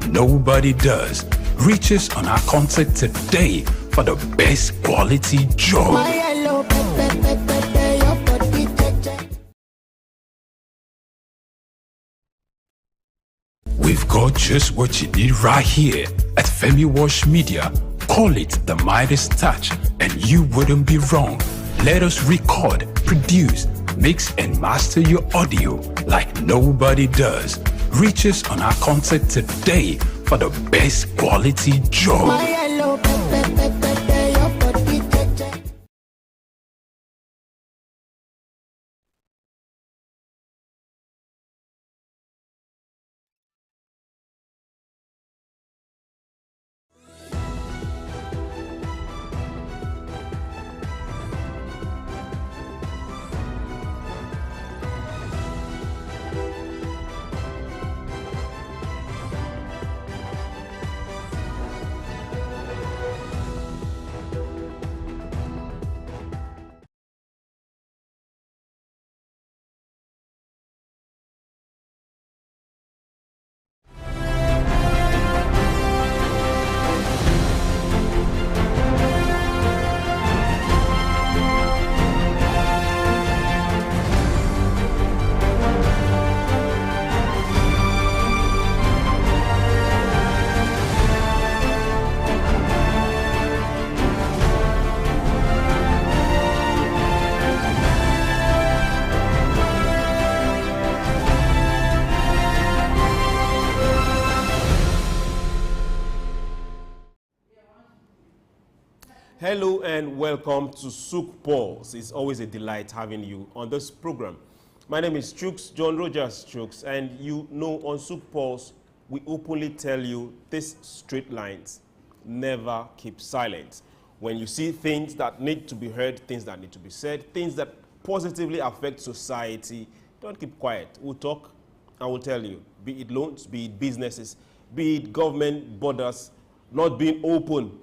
nobody does. Reach us on our contact today for the best quality job. We've got just what you need right here at Femi Wash Media. Call it the Midas Touch and you wouldn't be wrong. Let us record, produce, mix and master your audio like nobody does. Reach us on our contact today for the best quality job. Hello and welcome to SOUQ PULSE. It's always a delight having you on this program. My name is Chuks, John-Rogers Chuks, and you know on SOUQ PULSE, we openly tell you these straight lines: never keep silent. When you see things that need to be heard, things that need to be said, things that positively affect society, don't keep quiet. We'll talk and we'll tell you, be it loans, be it businesses, be it government borders not being open,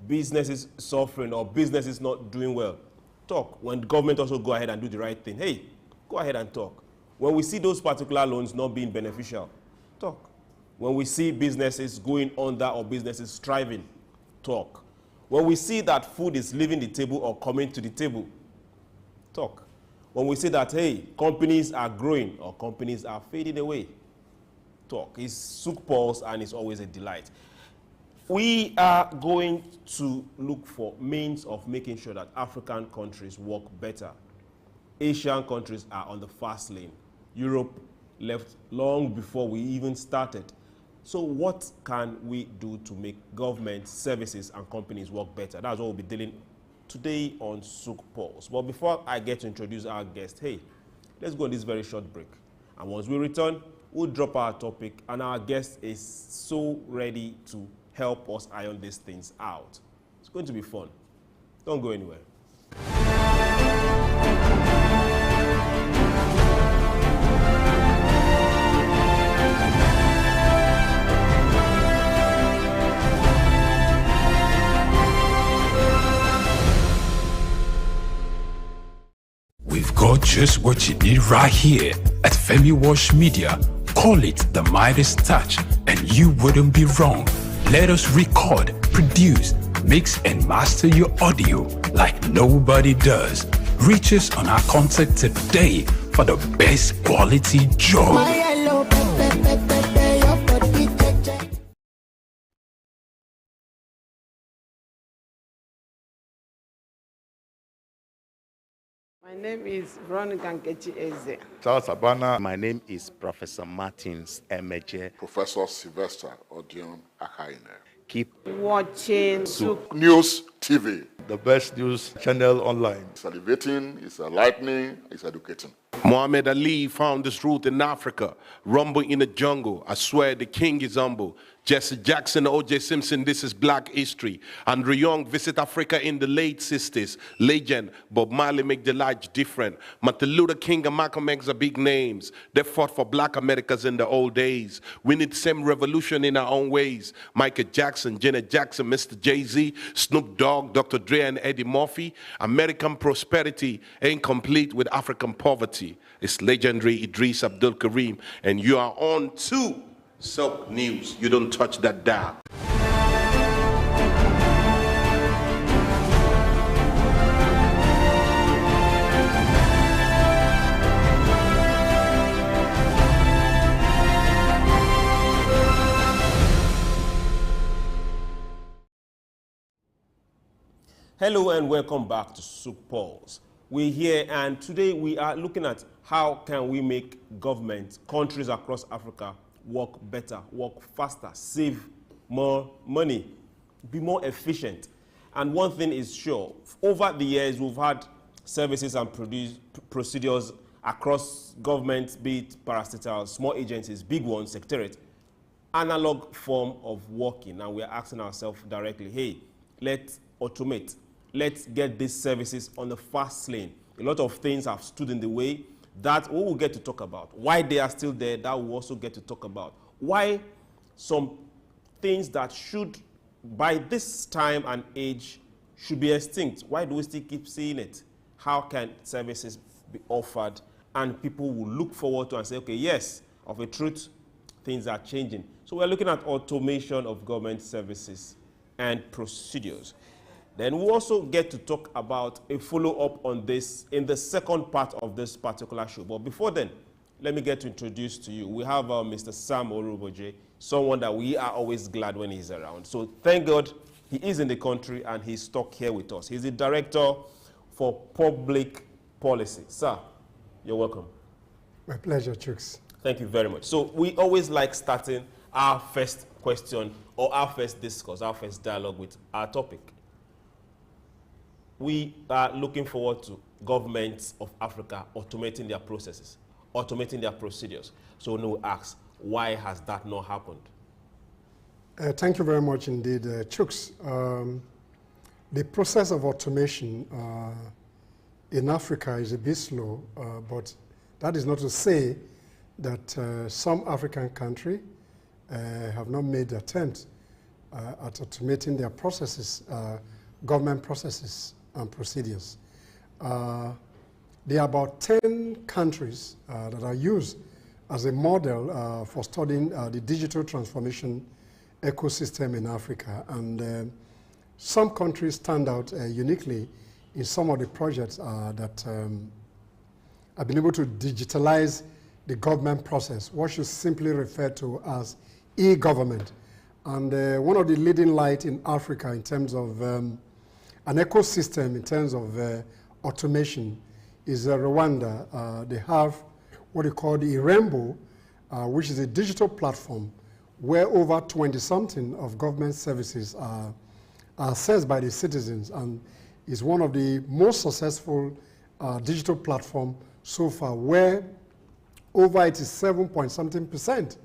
businesses suffering or businesses not doing well. Talk. When government also go ahead and do the right thing, hey, go ahead and talk. When we see those particular loans not being beneficial, talk. When we see businesses going under or businesses striving, talk. When we see that food is leaving the table or coming to the table, talk. When we see that, hey, companies are growing or companies are fading away, talk. It's SOUQ PULSE and it's always a delight. We are going to look for means of making sure that African countries work better. Asian countries are on the fast lane. Europe left long before we even started. So what can we do to make government, services, and companies work better? That's what we'll be dealing today on SOUQ PULSE. But before I get to introduce our guest, hey, let's go on this very short break. And once we return, we'll drop our topic, and our guest is so ready to help us iron these things out. It's going to be fun. Don't go anywhere. We've got just what you need right here at Femi Wash Media. Call it the Midas Touch and you wouldn't be wrong. Let us record, produce, mix and master your audio like nobody does. Reach us on our contact today for the best quality job. My name is Veronica Nkechi Eze. Charles Abana. My name is Professor Martins Emeje. Professor Sylvester Odion Akaine. Keep watching SOUQ News TV. The best news channel online. It's elevating, it's enlightening, it's educating. Muhammad Ali found his root in Africa. Rumble in the jungle. I swear the king is humble. Jesse Jackson, O.J. Simpson, this is black history. Andrew Young visit Africa in the late 60s. Legend, Bob Marley make the life different. Martin Luther King and Malcolm X are big names. They fought for black Americans in the old days. We need the same revolution in our own ways. Michael Jackson, Janet Jackson, Mr. Jay-Z, Snoop Dogg, Dr. Dre and Eddie Murphy. American prosperity ain't complete with African poverty. It's legendary Idris Abdul Karim, and you are on to SOUQ News, you don't touch that dial. Hello and welcome back to SOUQ Pulse. We're here and today we are looking at how can we make government, countries across Africa work better, work faster, save more money, be more efficient. And one thing is sure, over the years we've had services and procedures across government, be it parastatals, small agencies, big ones, secretariat, analog form of working, and we're asking ourselves directly, hey, let's automate. Let's get these services on the fast lane. A lot of things have stood in the way that we will get to talk about. Why they are still there, that we'll also get to talk about. Why some things that should, by this time and age, should be extinct. Why do we still keep seeing it? How can services be offered and people will look forward to and say, okay, yes, of a truth, things are changing. So we're looking at automation of government services and procedures. Then we'll also get to talk about a follow-up on this in the second part of this particular show. But before then, let me get to introduce to you. We have Mr. Sam Oruboje, someone that we are always glad when he's around. So thank God he is in the country and he's stuck here with us. He's the Director for Public Policy. Sir, you're welcome. My pleasure, Chuks. Thank you very much. So we always like starting our first question or our first discourse, our first dialogue with our topic. We are looking forward to governments of Africa automating their processes, automating their procedures. So no ask, why has that not happened? Thank you very much indeed, Chuks. The process of automation in Africa is a bit slow, but that is not to say that some African countries have not made the attempt at automating their processes, government processes and procedures. There are about 10 countries that are used as a model for studying the digital transformation ecosystem in Africa. And some countries stand out uniquely in some of the projects that have been able to digitalize the government process, what you simply refer to as e-government. And one of the leading lights in Africa in terms of an ecosystem in terms of automation is Rwanda. They have what they call the Rainbow, which is a digital platform where over 20-something of government services are accessed by the citizens, and is one of the most successful digital platform so far, where over 87.something%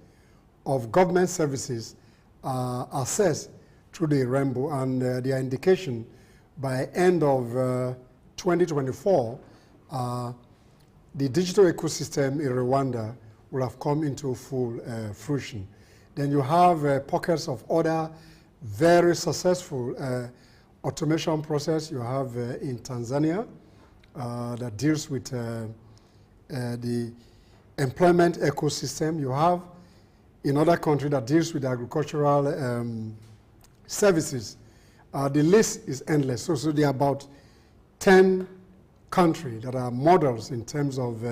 of government services are accessed through the Rainbow, and their indication by end of 2024, the digital ecosystem in Rwanda will have come into full fruition. Then you have pockets of other very successful automation process. You have in Tanzania that deals with the employment ecosystem. You have in other countries that deals with agricultural services. The list is endless. So there are about 10 countries that are models in terms of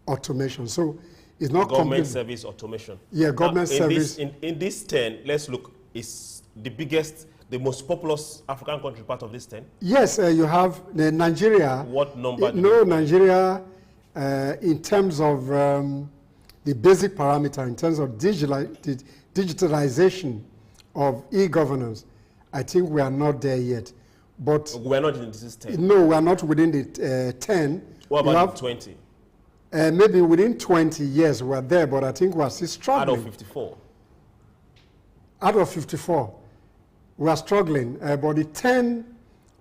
automation. So it's not government service automation. Yeah, government service. In this 10, let's look, is the biggest, the most populous African country part of this 10? Yes, you have Nigeria. What number? No, Nigeria, in terms of the basic parameter, in terms of digitalization of e-governance, I think we are not there yet. But we're not in this 10? No, we are not within the 10. What about 20? Maybe within 20 years we're there, but I think we're still struggling. Out of 54? Out of 54. We are struggling. But the 10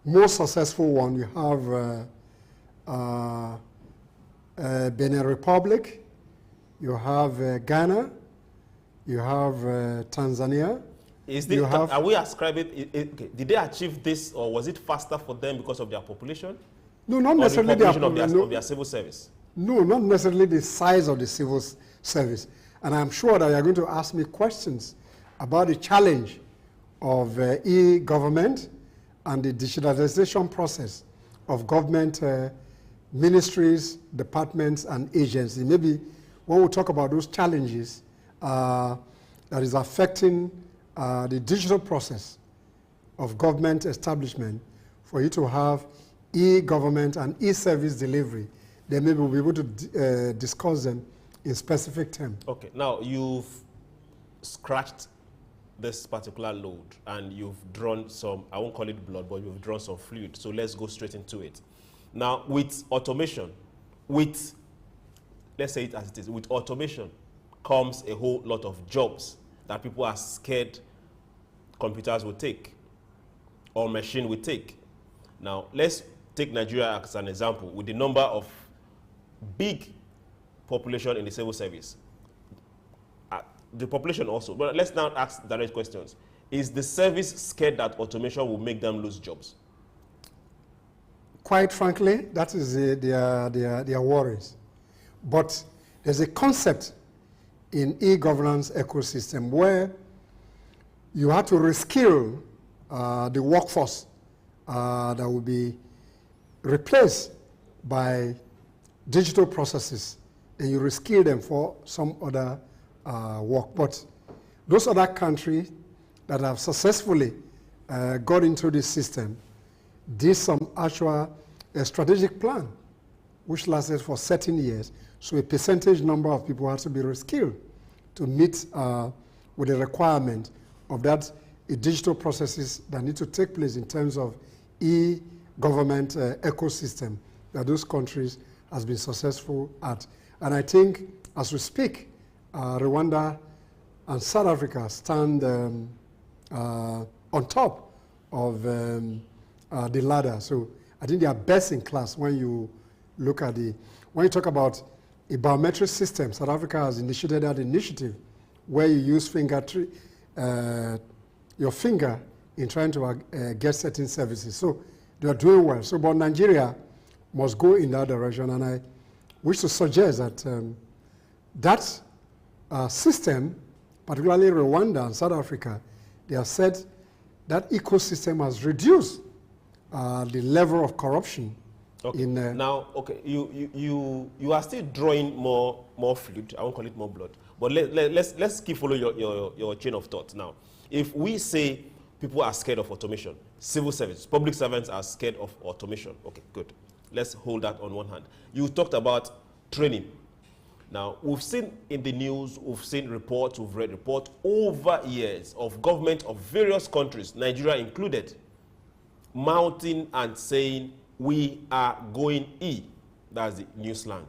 most successful ones, you have Benin Republic, you have Ghana, you have Tanzania. Are we ascribing it? Did they achieve this, or was it faster for them because of their population? No, not necessarily the population of their civil service. No, not necessarily the size of the civil service. And I'm sure that you're going to ask me questions about the challenge of e-government and the digitalization process of government ministries, departments, and agencies. Maybe when we talk about those challenges that is affecting the digital process of government establishment, for you to have e-government and e-service delivery, then maybe we'll be able to discuss them in specific terms. Okay, now you've scratched this particular load and you've drawn some, I won't call it blood, but you've drawn some fluid. So let's go straight into it. Now, with automation, let's say it as it is, with automation comes a whole lot of jobs that people are scared computers will take or machine will take. Now, let's take Nigeria as an example with the number of big population in the civil service. The population also, but let's now ask direct questions. Is the service scared that automation will make them lose jobs? Quite frankly, that is their worries. But there's a concept in e-governance ecosystem where you have to reskill the workforce that will be replaced by digital processes, and you reskill them for some other work. But those other countries that have successfully got into this system did some actual strategic plan, which lasted for certain years. So a percentage number of people have to be reskilled to meet with the requirement of that digital processes that need to take place in terms of e-government ecosystem that those countries has been successful at. And I think as we speak, Rwanda and South Africa stand on top of the ladder. So I think they are best in class when you look at when you talk about a biometric system. South Africa has initiated that initiative where you use your finger in trying to get certain services. So they are doing well. So, but Nigeria must go in that direction, and I wish to suggest that that system, particularly Rwanda and South Africa, they have said that ecosystem has reduced the level of corruption. Okay. Now, okay, you are still drawing more fluid. I won't call it more blood, but let's keep following your chain of thought. Now, if we say people are scared of automation, civil service, public servants are scared of automation. Okay, good. Let's hold that on one hand. You talked about training. Now, we've seen in the news, we've seen reports, we've read reports over years of government of various countries, Nigeria included, mounting and saying, we are going E. That's the new slang.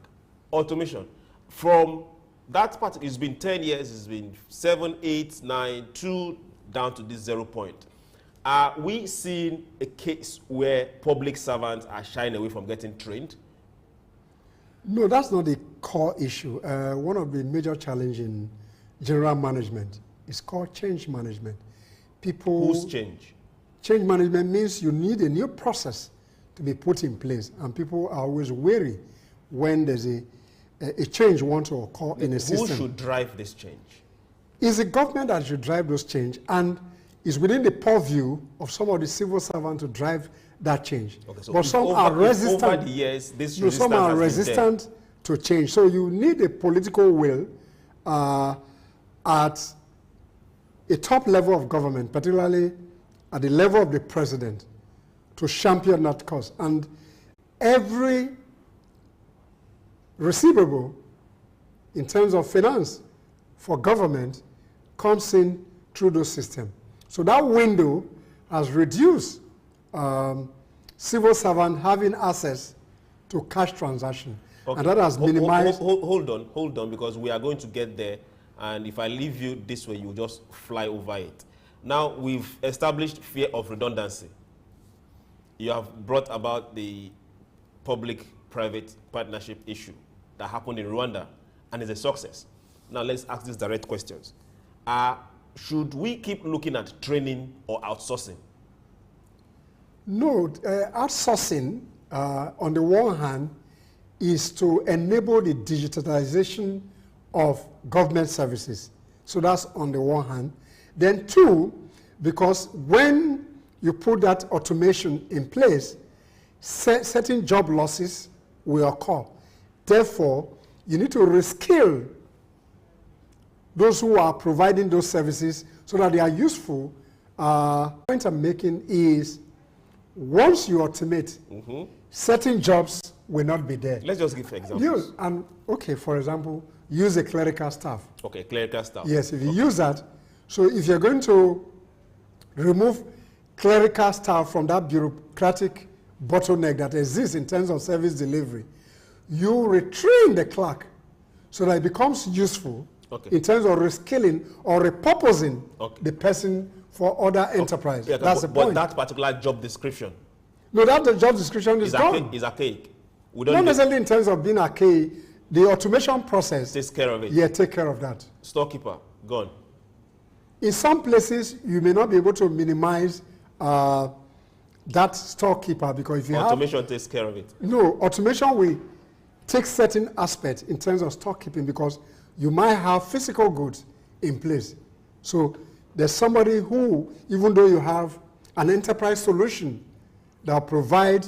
Automation. From that part, it's been 10 years, it's been 7, 8, 9, 2, down to this 0 point. Are we seeing a case where public servants are shying away from getting trained? No, that's not the core issue. One of the major challenges in general management is called change management. Who's change? Change management means you need a new process to be put in place, and people are always wary when there's a change want to occur in a system. Who should drive this change? It's the government that should drive those change, and it's within the purview of some of the civil servants to drive that change. Okay, so but some are resistant. Over the years, this resistance some are resistant to change. So you need a political will at a top level of government, particularly at the level of the president, to champion that cause. And every receivable in terms of finance for government comes in through those systems. So that window has reduced civil servant having access to cash transaction. Okay. And that has minimized... Hold on, because we are going to get there. And if I leave you this way, you just fly over it. Now, we've established fear of redundancy. You have brought about the public-private partnership issue that happened in Rwanda, and is a success. Now, let's ask these direct questions. Should we keep looking at training or outsourcing? No, outsourcing, on the one hand, is to enable the digitalization of government services. So that's on the one hand. Then two, because when you put that automation in place, certain job losses will occur. Therefore, you need to reskill those who are providing those services so that they are useful. The point I'm making is once you automate, certain jobs will not be there. Let's just give examples. Okay, for example, use a clerical staff. Okay, clerical staff. Yes, if you use that, so if you're going to remove clerical staff from that bureaucratic bottleneck that exists in terms of service delivery, you retrain the clerk so that it becomes useful in terms of reskilling or repurposing the person for other enterprise. Yeah, that's the point. But that particular job description. No, that the job description is gone. Is archaic. Not necessarily in terms of being archaic. The automation process takes care of it. Yeah, take care of that. Storekeeper, gone. In some places, you may not be able to minimize that storekeeper because if you automation takes care of it. No, automation will take certain aspects in terms of storekeeping because you might have physical goods in place. So there's somebody who, even though you have an enterprise solution that will provide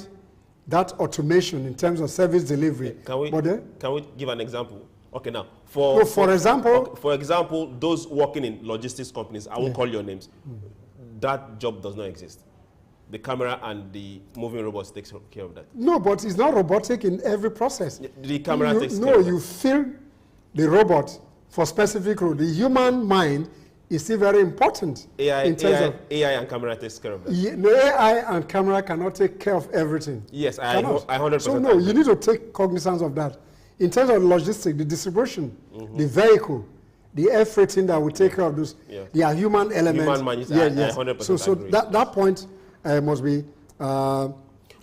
that automation in terms of service delivery. Can we give an example? Okay, now for example, those working in logistics companies, I won't call your names. That job does not exist. The camera and the moving robots takes care of that. No, but it's not robotic in every process. The camera takes care of that. No, you fill the robot for specific role. The human mind is still very important. AI and camera takes care of that. Yeah, the AI and camera cannot take care of everything. Yes, I 100%. So no, you need to take cognizance of that. In terms of logistics, the distribution, the vehicle, the air freighting that will take care of those, they are human elements. Human mind, yes. 100% so that point must be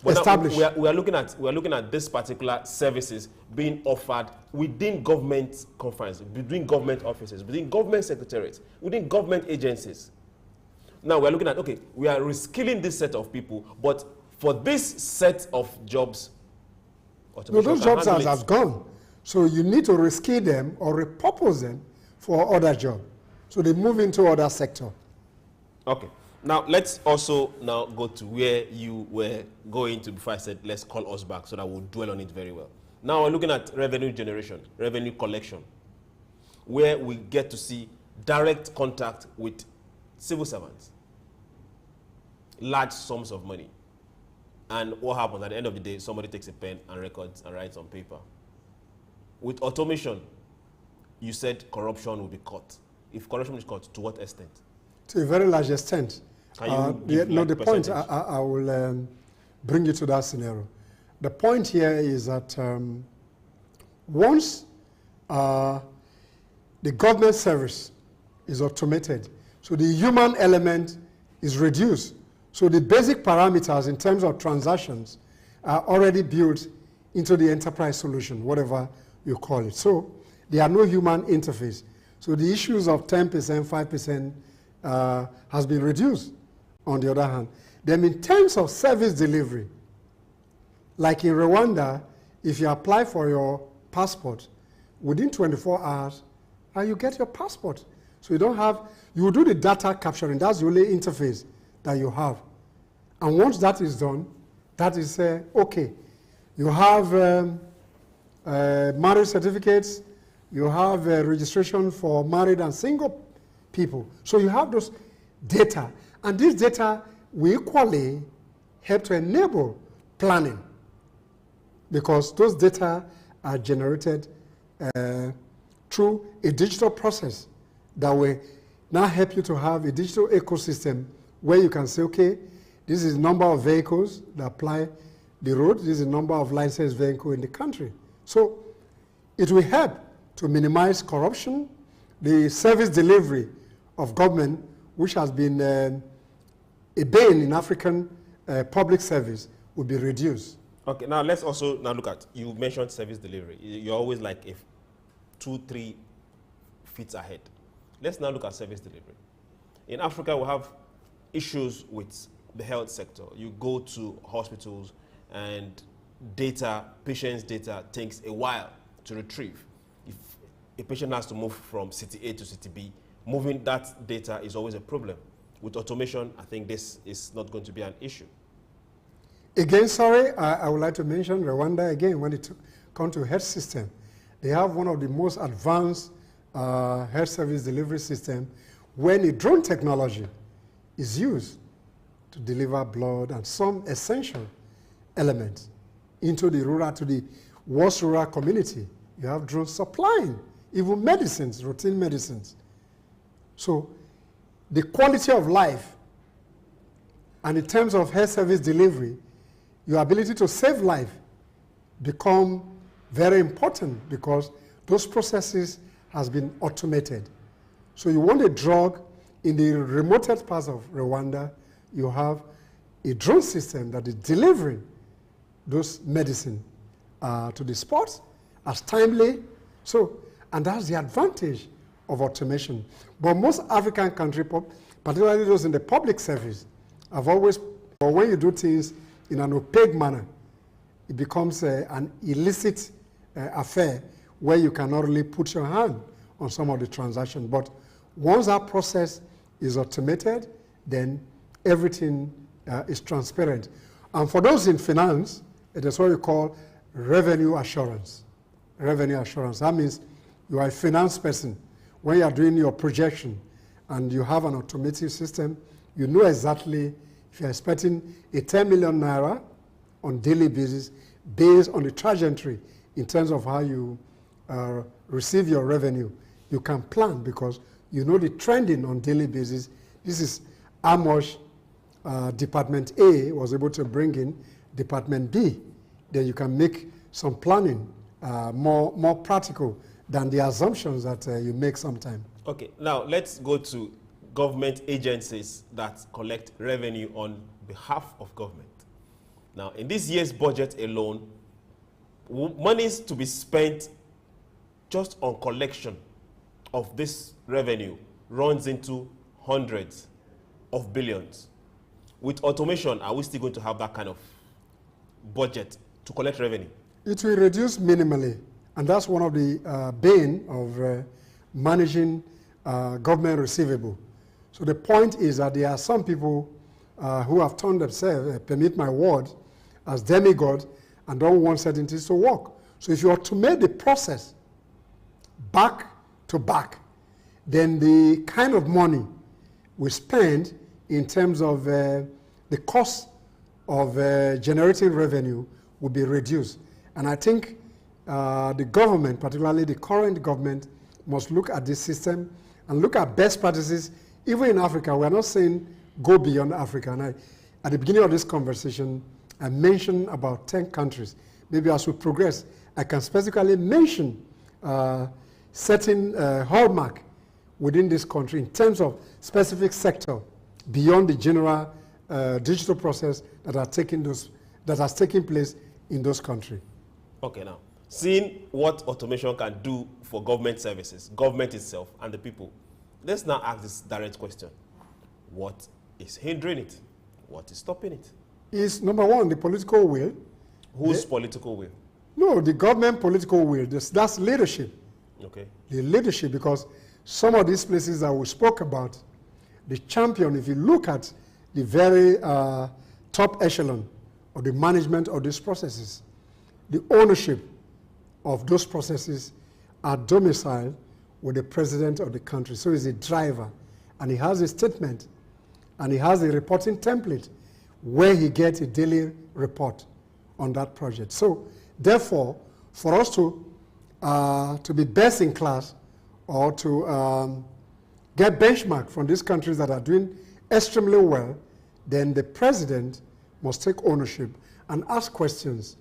established. We are looking at this particular services being offered within government confines, between government offices, within government secretariats, within government agencies. Now we are looking at, okay, we are reskilling this set of people, but for this set of jobs, no, those jobs have gone. So you need to reskill them or repurpose them for other jobs. So they move into other sector. Okay. Now, let's also now go to where you were going to before I said, let's call us back so that we'll dwell on it very well. Now, we're looking at revenue generation, revenue collection, where we get to see direct contact with civil servants, large sums of money. And what happens at the end of the day, somebody takes a pen and records and writes on paper. With automation, you said corruption will be cut. If corruption is cut, to what extent? To a very large extent. The point, I will bring you to that scenario. The point here is that once the government service is automated, so the human element is reduced, so the basic parameters in terms of transactions are already built into the enterprise solution, whatever you call it. So there are no human interface. So the issues of 10%, 5% has been reduced, on the other hand. Then in terms of service delivery, like in Rwanda, if you apply for your passport, within 24 hours, you get your passport. So you don't have, you do the data capturing, that's the only interface that you have. And once that is done, that is okay. You have marriage certificates, you have registration for married and single people. So you have those data, and this data will equally help to enable planning because those data are generated through a digital process that will now help you to have a digital ecosystem where you can say, okay, this is the number of vehicles that apply the road, this is the number of licensed vehicles in the country. So it will help to minimize corruption, the service delivery of government, which has been a bane in African public service, will be reduced. Okay, now let's also now look at, you mentioned service delivery. You're always like 2-3 feet ahead. Let's now look at service delivery. In Africa, we have issues with the health sector. You go to hospitals and data, patients' data takes a while to retrieve. If a patient has to move from city A to city B. Moving that data is always a problem. With automation, I think this is not going to be an issue. Again, sorry, I would like to mention Rwanda again. When it comes to health system, they have one of the most advanced health service delivery system when a drone technology is used to deliver blood and some essential elements into the rural, to the worst rural community. You have drones supplying even medicines, routine medicines. So the quality of life and in terms of health service delivery, your ability to save life become very important because those processes has been automated. So you want a drug in the remotest parts of Rwanda, you have a drone system that is delivering those medicine to the spot as timely. So, and that's the advantage of automation. But most African countries, particularly those in the public service, have always, or when you do things in an opaque manner, it becomes an illicit affair where you cannot really put your hand on some of the transactions. But once that process is automated, then everything is transparent. And for those in finance, it is what we call revenue assurance. Revenue assurance, that means you are a finance person. When you are doing your projection and you have an automated system, you know exactly if you're expecting a 10 million naira on daily basis based on the trajectory in terms of how you receive your revenue. You can plan because you know the trending on daily basis. This is how much Department A was able to bring in Department B. Then you can make some planning more practical than the assumptions that you make sometimes. Okay, now let's go to government agencies that collect revenue on behalf of government. Now, in this year's budget alone, monies to be spent just on collection of this revenue runs into hundreds of billions. With automation, are we still going to have that kind of budget to collect revenue? It will reduce minimally, and that's one of the bane of managing government receivable. So the point is that there are some people who have turned themselves, permit my word, as demigod and don't want certain things to work. So if you automate the process back to back, then the kind of money we spend in terms of the cost of generating revenue will be reduced. And I think the government, particularly the current government, must look at this system and look at best practices. Even in Africa, we're not saying go beyond Africa. And at the beginning of this conversation, I mentioned about 10 countries. Maybe as we progress, I can specifically mention certain hallmark within this country in terms of specific sector beyond the general digital process that has taken place in those countries. Okay, now, seeing what automation can do for government services, government itself, and the people, let's now ask this direct question. What is hindering it? What is stopping it? Is number one, the political will. Whose political will? No, the government political will. That's leadership. Okay. The leadership, because some of these places that we spoke about, the champion, if you look at the very top echelon of the management of these processes, the ownership of those processes are domiciled with the president of the country. So he's a driver, and he has a statement, and he has a reporting template where he gets a daily report on that project. So therefore, for us to be best in class or to get benchmark from these countries that are doing extremely well, then the president must take ownership and ask questions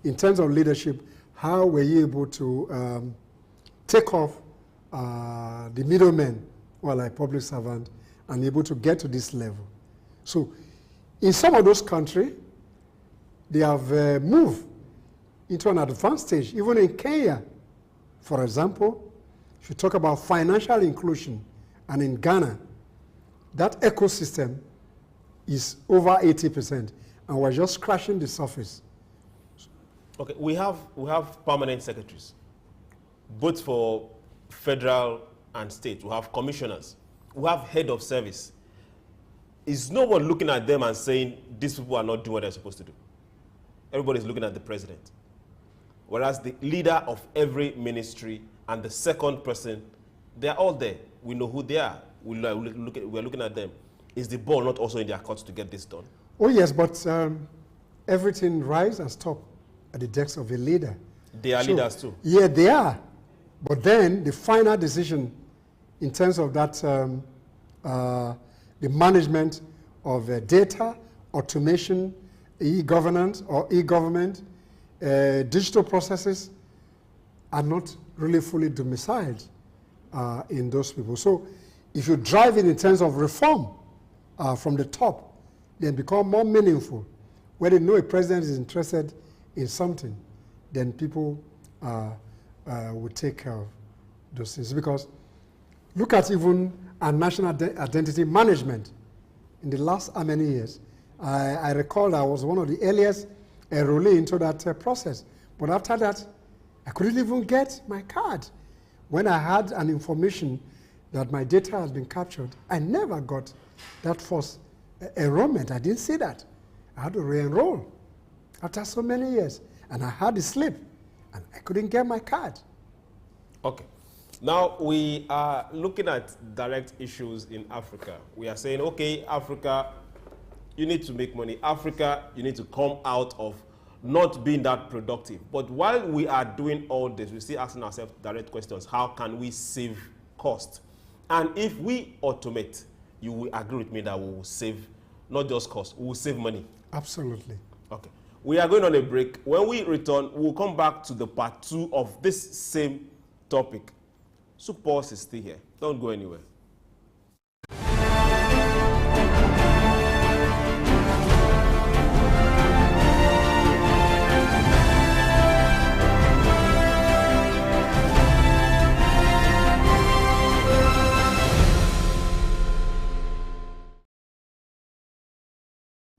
in terms of leadership. How were you able to take off the middlemen, or like public servant, and able to get to this level? So in some of those countries, they have moved into an advanced stage. Even in Kenya, for example, if you talk about financial inclusion, and in Ghana, that ecosystem is over 80%, and we're just scratching the surface. Okay, we have permanent secretaries. both for federal and state. We have commissioners. We have head of service. Is no one looking at them and saying, these people are not doing what they're supposed to do? Everybody's looking at the president. Whereas the leader of every ministry and the second person, they're all there. We know who they are. We're looking at them. Is the ball not also in their court to get this done? Oh yes, but everything rise and stop at the desk of a leader. They are leaders too. Yeah, they are. But then the final decision in terms of that, the management of data, automation, e-governance or e-government, digital processes are not really fully domiciled in those people. So if you drive it in terms of reform from the top, then become more meaningful. Where they know a president is interested in something, then people will take care of those things. Because look at even our national identity management. In the last how many years, I recall I was one of the earliest enrollee into that process. But after that, I couldn't even get my card. When I had an information that my data has been captured, I never got that first enrollment. I didn't see that. I had to re-enroll after so many years. And I had the slip, and I couldn't get my card. Okay. Now we are looking at direct issues in Africa. We are saying, okay, Africa, you need to make money. Africa, you need to come out of not being that productive. But while we are doing all this, we're still asking ourselves direct questions. How can we save cost? And if we automate, you will agree with me that we will save not just cost, we will save money. Absolutely. Okay. We are going on a break. When we return, we'll come back to the part 2 of this same topic. SOUQ Pulse is still here. Don't go anywhere.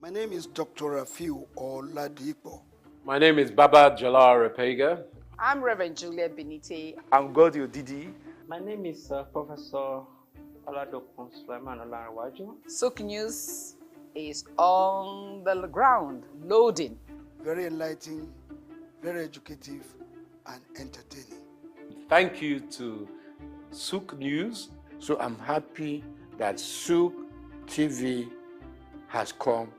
My name is Dr. Rafiu Oladipo. My name is Baba Jalal Repega. I'm Reverend Juliet Benite. I'm Godio Didi. My name is Professor Oladokun Sulaiman Olarawaju. SOUQ News is on the ground, loading. Very enlightening, very educative, and entertaining. Thank you to SOUQ News. So I'm happy that SOUQ TV has come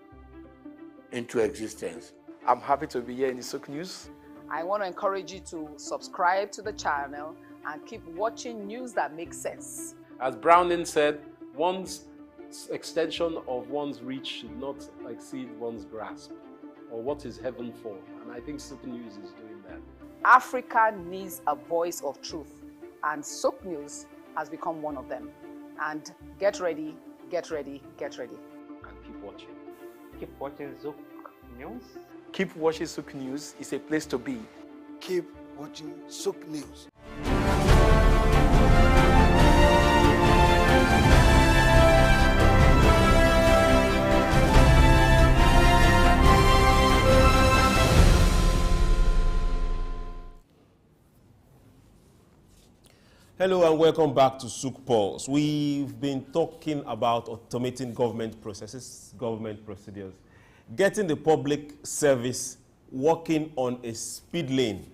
into existence. I'm happy to be here in the SOUQ News. I want to encourage you to subscribe to the channel and keep watching news that makes sense. As Browning said, one's extension of one's reach should not exceed one's grasp, or what is heaven for? And I think SOUQ News is doing that. Africa needs a voice of truth, and SOUQ News has become one of them. And get ready, get ready, get ready. And keep watching. Keep watching SOUQ News. Keep watching SOUQ News. It's a place to be. Keep watching SOUQ News. Hello and welcome back to SOUQ Pulse. We've been talking about automating government processes, government procedures, getting the public service working on a speed lane.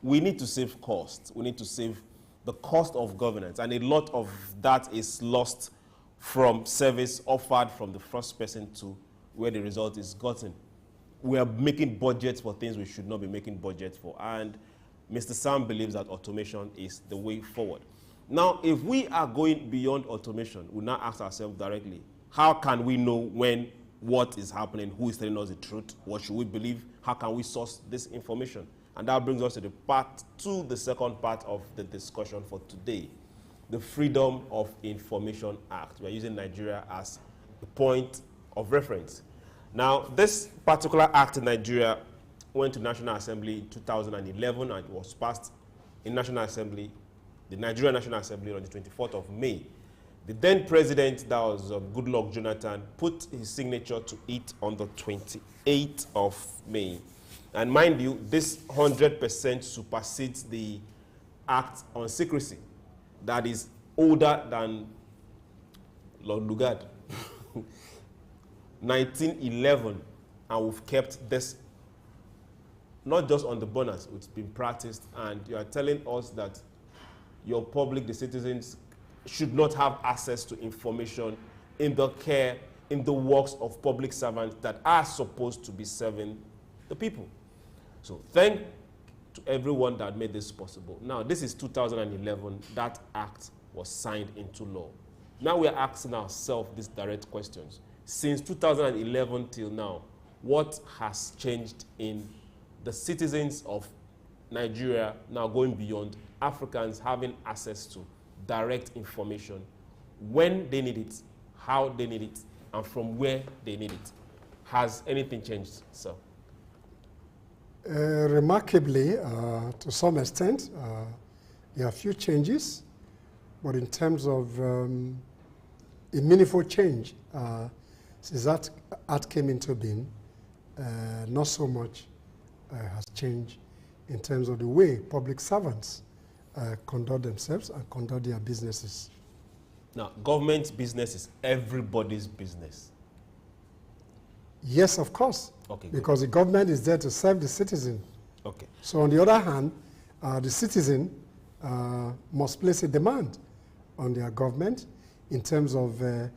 We need to save costs. We need to save the cost of governance, and a lot of that is lost from service offered from the first person to where the result is gotten. We are making budgets for things we should not be making budgets for, and Mr. Sam believes that automation is the way forward. Now, if we are going beyond automation, we now ask ourselves directly, how can we know when what is happening, who is telling us the truth, what should we believe, how can we source this information? And that brings us to the second part of the discussion for today, the Freedom of Information Act. We're using Nigeria as a point of reference. Now, this particular act in Nigeria went to National Assembly in 2011 and it was passed in National Assembly, the Nigerian National Assembly, on the 24th of May. The then president, that was Goodluck Jonathan, put his signature to it on the 28th of May. And mind you, this 100% supersedes the act on secrecy that is older than Lord Lugard. 1911, and we've kept this not just on the burners, it's been practiced, and you are telling us that your public, the citizens, should not have access to information in the care, in the works of public servants that are supposed to be serving the people. So thank to everyone that made this possible. Now, this is 2011. That act was signed into law. Now we are asking ourselves these direct questions. Since 2011 till now, what has changed in the citizens of Nigeria, now going beyond, Africans having access to direct information when they need it, how they need it, and from where they need it? Has anything changed, sir? Remarkably, to some extent, there are a few changes, but in terms of a meaningful change, since that act came into being, not so much has changed in terms of the way public servants conduct themselves and conduct their businesses. Now, government business is everybody's business. Yes, of course, okay, because the government is there to serve the citizen. Okay. So on the other hand, the citizen must place a demand on their government in terms of the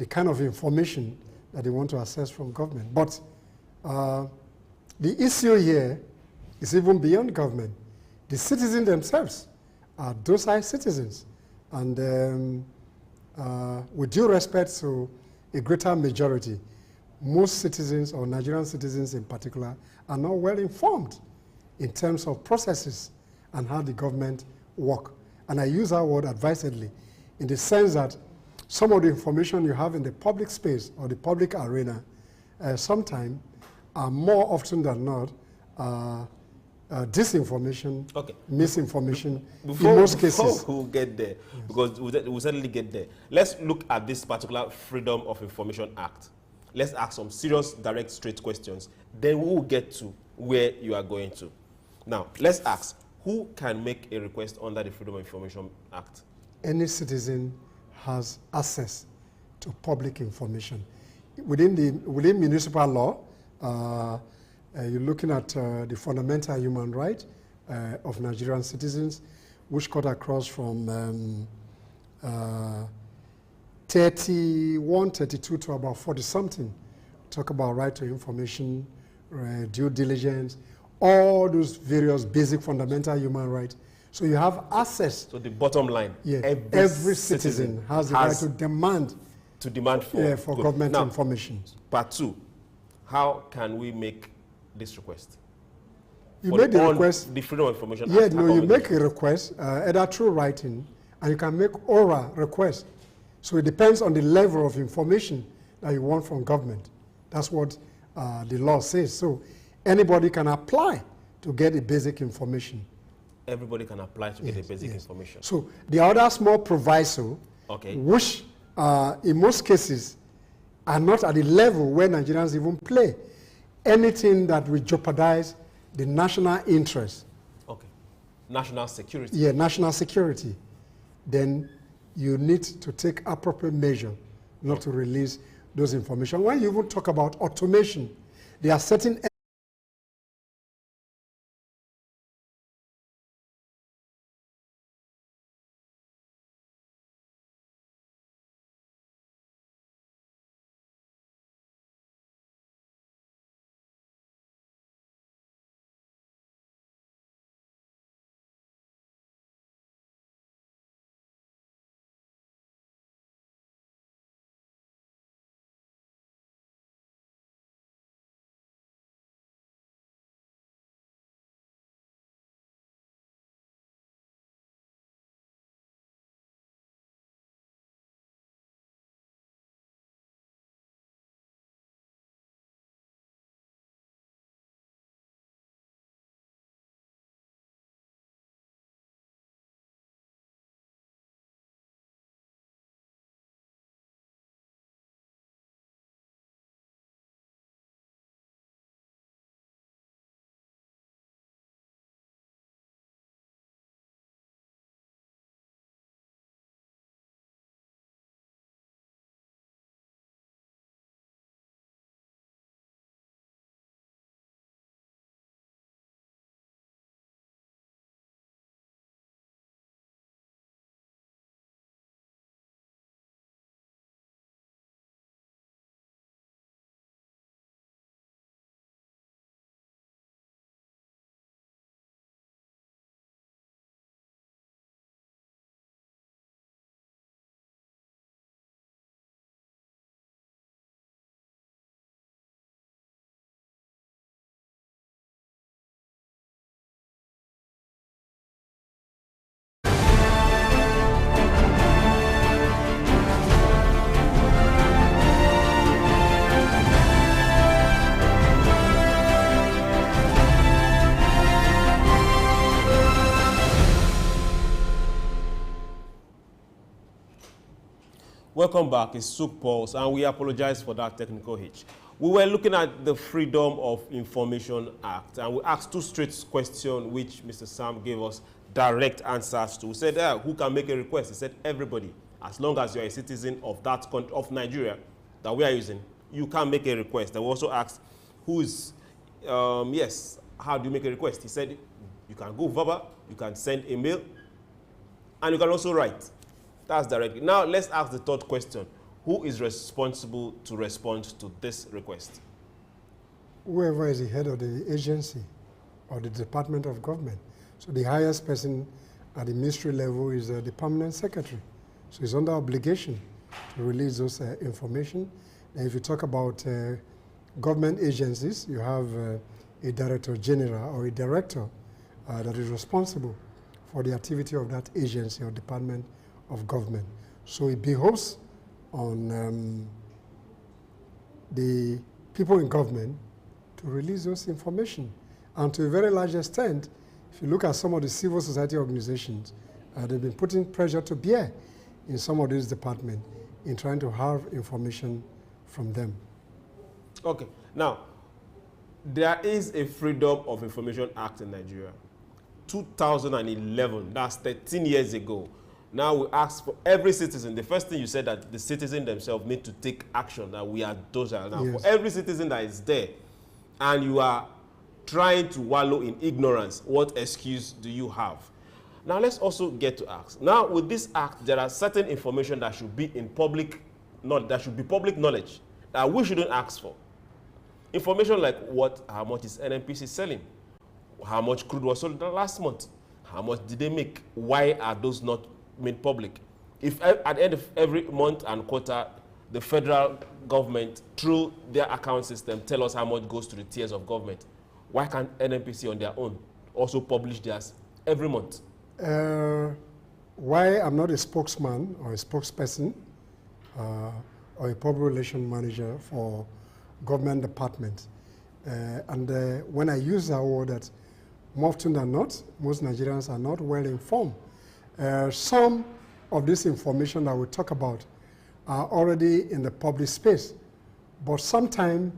kind of information that they want to access from government. But the issue here is even beyond government. The citizens themselves are docile citizens. And with due respect to a greater majority, most citizens, or Nigerian citizens in particular, are not well informed in terms of processes and how the government work. And I use that word advisedly in the sense that some of the information you have in the public space or the public arena sometimes are more often than not disinformation, misinformation in most cases. Before we'll get there, because we'll certainly get there, let's look at this particular Freedom of Information Act. Let's ask some serious, direct, straight questions. Then we will get to where you are going to. Now, let's ask, who can make a request under the Freedom of Information Act? Any citizen has access to public information. Within municipal law, you're looking at the fundamental human right of Nigerian citizens, which cut across from 31, 32 to about 40-something. Talk about right to information, due diligence, all those various basic fundamental human rights. So you have access. So the bottom line, yeah, every citizen has the right to demand for government information. Part 2, how can we make this request? You make the request. The Freedom of Information Act. Act. Yeah, no, you make a request, either through writing, and you can make oral requests. So it depends on the level of information that you want from government. That's what the law says. So anybody can apply to get the basic information. Everybody can apply to get the basic information. So the other small proviso, which in most cases are not at the level where Nigerians even play, anything that will jeopardize the national interest. Okay. National security. Yeah, national security. Then you need to take appropriate measure not to release those information. When you even talk about automation, there are certain welcome back. It's SOUQ Pulse, and we apologize for that technical hitch. We were looking at the Freedom of Information Act, and we asked two straight questions, which Mr. Sam gave us direct answers to. We said, who can make a request? He said, everybody. As long as you're a citizen of that country, of Nigeria, that we are using, you can make a request. And we also asked, who is, yes, how do you make a request? He said, you can go verbal, you can send a mail, and you can also write. That's directly. Now, let's ask the third question. Who is responsible to respond to this request? Whoever is the head of the agency or the department of government. So the highest person at the ministry level is the permanent secretary. So he's under obligation to release those information. And if you talk about government agencies, you have a director general or a director that is responsible for the activity of that agency or department of government. So it behoves on the people in government to release those information. And to a very large extent, if you look at some of the civil society organizations, they've been putting pressure to bear in some of these departments in trying to have information from them. Okay. Now, there is a Freedom of Information Act in Nigeria. 2011, that's 13 years ago. Now we ask for every citizen. The first thing you said that the citizen themselves need to take action, that we are those are now. Yes. For every citizen that is there, and you are trying to wallow in ignorance, what excuse do you have? Now let's also get to ask. Now with this act, there are certain information that should be in public, that should be public knowledge that we shouldn't ask for. Information like how much is NNPC selling? How much crude was sold last month? How much did they make? Why are those not made public? If at the end of every month and quarter, the federal government, through their account system, tell us how much goes to the tiers of government, why can't NNPC on their own also publish theirs every month? Why I'm not a spokesman or a spokesperson or a public relations manager for government department. When I use that word, that more often than not, most Nigerians are not well informed. Some of this information that we talk about are already in the public space, but sometimes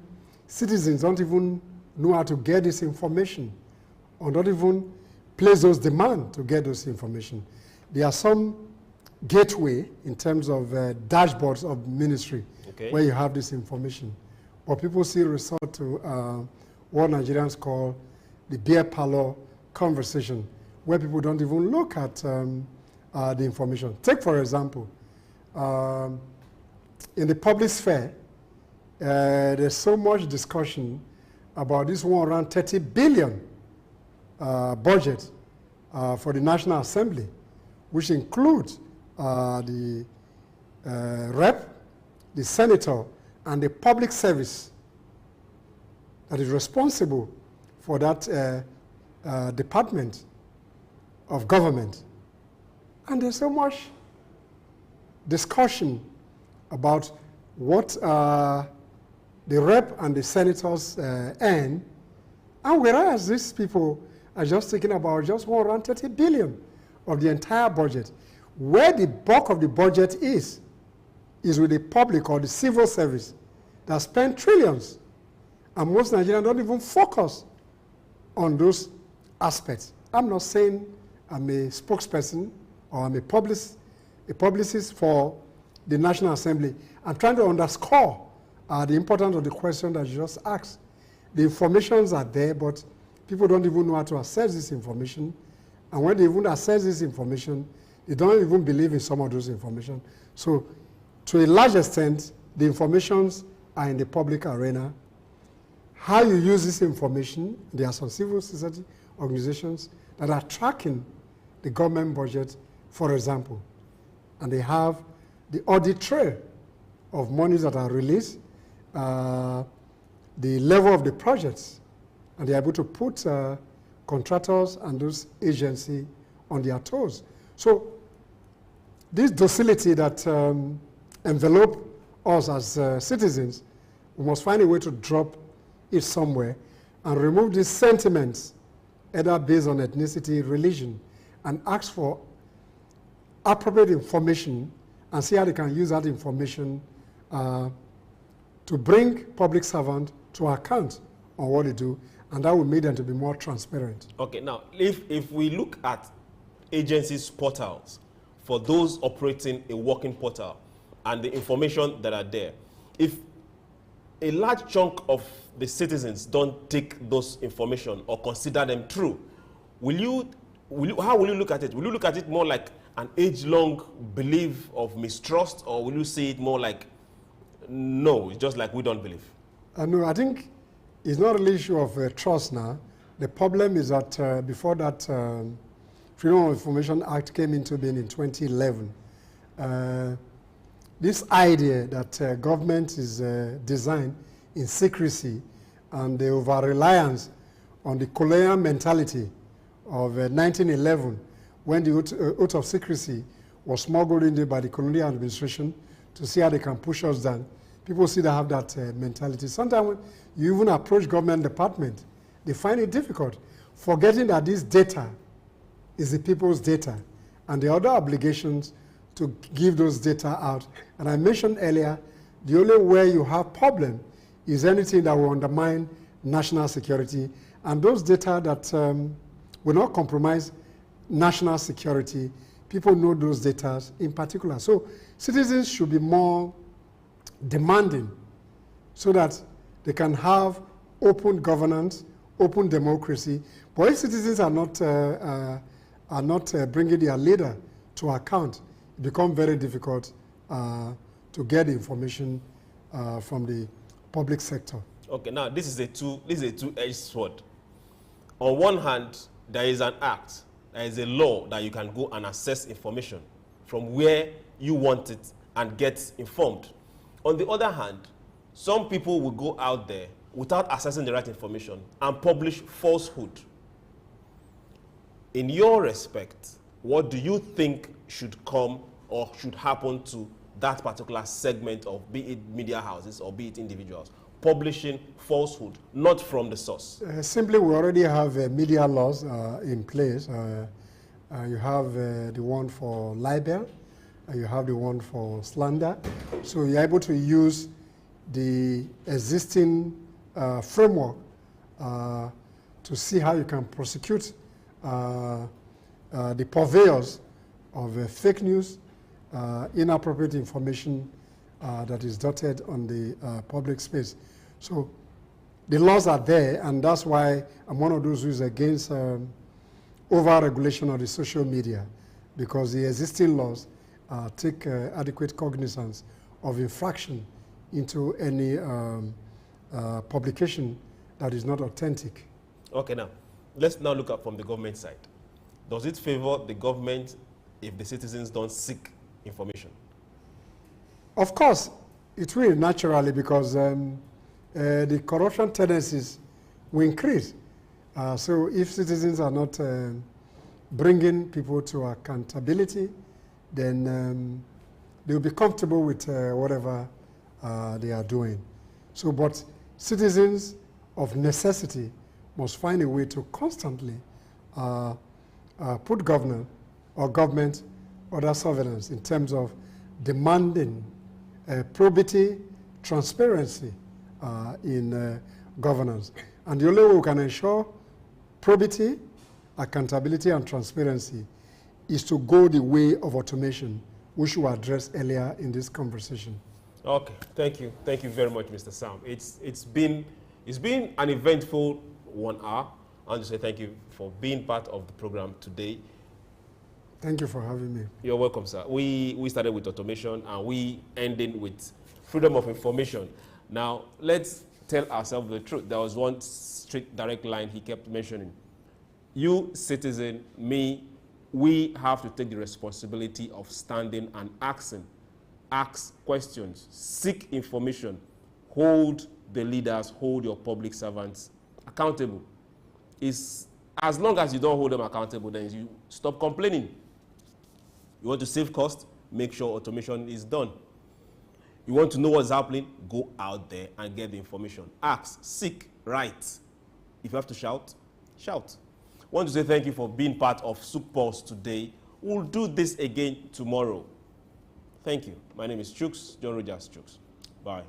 citizens don't even know how to get this information or don't even place those demands to get those information. There are some gateway in terms of dashboards of ministry where you have this information, but people still resort to what Nigerians call the beer parlor conversation, where people don't even look at the information. Take, for example, in the public sphere, there's so much discussion about this one around 30 billion budget for the National Assembly, which includes the rep, the senator, and the public service that is responsible for that department of government. And there's so much discussion about what the rep and the senators earn, and whereas these people are just thinking about just around 30 billion of the entire budget. Where the bulk of the budget is with the public or the civil service that spend trillions. And most Nigerians don't even focus on those aspects. I'm not saying I'm a spokesperson or I'm a publicist for the National Assembly. I'm trying to underscore the importance of the question that you just asked. The informations are there, but people don't even know how to access this information. And when they even access this information, they don't even believe in some of those information. So to a large extent, the informations are in the public arena. How you use this information, there are some civil society organizations that are tracking the government budget, for example, and they have the audit trail of monies that are released, the level of the projects, and they're able to put contractors and those agencies on their toes. So this docility that envelope us as citizens, we must find a way to drop it somewhere and remove these sentiments, either based on ethnicity, religion, and ask for appropriate information and see how they can use that information to bring public servants to account on what they do, and that will make them to be more transparent. Okay, now, if we look at agencies' portals, for those operating a working portal and the information that are there, if a large chunk of the citizens don't take those information or consider them true, how will you look at it? Will you look at it more like an age-long belief of mistrust, or will you see it more like, no, it's just like we don't believe? No, I think it's not an issue of trust now. The problem is that before that Freedom of Information Act came into being in 2011, this idea that government is designed in secrecy and the over-reliance on the colonial mentality of 1911, when the oath of secrecy was smuggled in there by the colonial administration to see how they can push us down. People still have that mentality. Sometimes when you even approach government department, they find it difficult, forgetting that this data is the people's data, and the other obligations to give those data out. And I mentioned earlier, the only way you have problem is anything that will undermine national security, and those data that will not compromise national security, people know those data in particular. So citizens should be more demanding so that they can have open governance, open democracy. But if citizens are not bringing their leader to account, it becomes very difficult to get information from the public sector. Okay, now this is a two-edged sword. On one hand, there is an act, there is a law that you can go and access information from where you want it and get informed. On the other hand, some people will go out there without accessing the right information and publish falsehood. In your respect, what do you think should come or should happen to that particular segment of, be it media houses or be it individuals, publishing falsehood, not from the source? Simply, we already have media laws in place. You have the one for libel, you have the one for slander. So you're able to use the existing framework to see how you can prosecute the purveyors of fake news, inappropriate information that is dotted on the public space. So the laws are there, and that's why I'm one of those who is against over-regulation of the social media, because the existing laws take adequate cognizance of infraction into any publication that is not authentic. Okay, now, let's now look at from the government side. Does it favor the government if the citizens don't seek information? Of course, it will naturally, because the corruption tendencies will increase. So if citizens are not bringing people to accountability, then they will be comfortable with whatever they are doing. So, but citizens of necessity must find a way to constantly put government under surveillance in terms of demanding probity, transparency in governance. And the only way we can ensure probity, accountability, and transparency is to go the way of automation, which we addressed earlier in this conversation. Okay, thank you very much, Mr. Sam. It's been an eventful 1 hour. I want to say thank you for being part of the program today. Thank you for having me. You're welcome, sir. We started with automation and we ended with freedom of information. Now, let's tell ourselves the truth. There was one straight direct line he kept mentioning. You, citizen, me, we have to take the responsibility of standing and asking. Ask questions, seek information, hold the leaders, hold your public servants accountable. As long as you don't hold them accountable, then you stop complaining. You want to save cost, make sure automation is done. You want to know what's happening, go out there and get the information. Ask, seek, write. If you have to shout, shout. I want to say thank you for being part of SOUQ Pulse today. We'll do this again tomorrow. Thank you. My name is Chuks, John-Rogers Chuks. Bye.